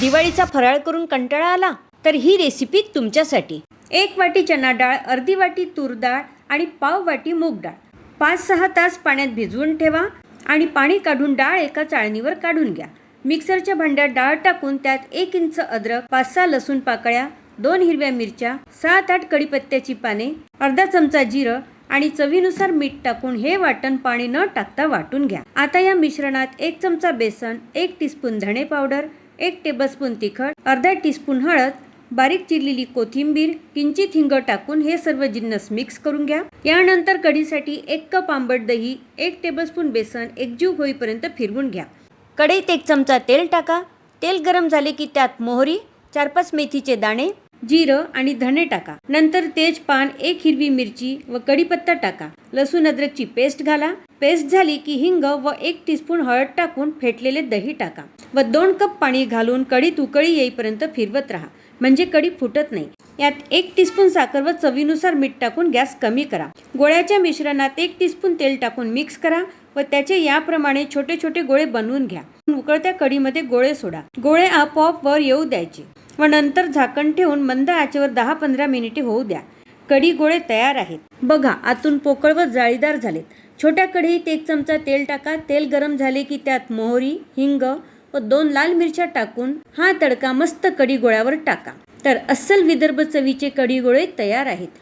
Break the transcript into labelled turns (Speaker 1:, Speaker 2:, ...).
Speaker 1: दिवाळीचा फराळ करून कंटाळा आला तर ही रेसिपी तुमच्यासाठी। 1 वाटी चना डाळ, अर्धी वाटी तूर डाळ आणि पाव वाटी मूग डाळ 5-6 तास पाण्यात भिजवून ठेवा आणि पाणी काढून डाळ एका चाळणीवर काढून घ्या। मिक्सरच्या भांड्यात डाळ टाकून त्यात 1 इंच अद्रक, 5-6 लसूण पाकळ्या, 2 हिरव्या मिरच्या, 7-8 कढीपत्त्याची पाने, अर्धा चमचा जिरं आणि चवीनुसार मीठ टाकून हे वाटण पाणी न टाकता वाटून घ्या। आता या मिश्रणात 1 चमचा बेसन, 1 टीस्पून धणे पावडर, 1 टेबलस्पून तिखट, अर्धा टीस्पून हळद, बारीक चिरलेली कोथिंबीर, किंचित हिंग टाकून हे सर्व जिन्नस मिक्स करून घ्या। यानंतर कढीसाठी 1 कप आंबट दही, 1 टेबलस्पून बेसन एकजीव होईपर्यंत फिरवून घ्या। कढईत 1 चमचा तेल टाका। तेल गरम झाले की त्यात मोहरी, 4-5 मेथीचे दाणे, जिरं आणि धणे टाका। नंतर तेजपान, 1 हिरवी मिरची व कढीपत्ता टाका। लसूण अद्रकची पेस्ट घाला। पेस्ट झाली की हिंग व 1 टीस्पून हळद टाकून फेटलेले दही टाका व 2 कप पाणी घालून कढीत उकळी येईपर्यंत फिरवत राहा, म्हणजे कढी फुटत नाही। यात 1 टीस्पून साखर व चवीनुसार मीठ टाकून गॅस कमी करा। गोळ्याच्या मिश्रणात 1 टीस्पून तेल टाकून मिक्स करा व त्याचे याप्रमाणे छोटे छोटे गोळे बनवून घ्या। उकळत्या कढीमध्ये गोळे सोडा। गोळे आपोआप वर येऊ द्यायचे व नंतर झाकण ठेवून मंद आचेवर 10-15 मिनिटे होऊ द्या। कढी गोळे तयार आहेत। बघा, आतून पोकळ व जाळीदार झालेत। छोट्या कढईत 1 चमचा तेल टाका। तेल गरम झाले की त्यात मोहरी, हिंग व 2 लाल मिरच्या टाकून हा तडका मस्त कढी गोळ्यावर टाका। तर अस्सल विदर्भ चवीचे कढी गोळे तयार आहेत।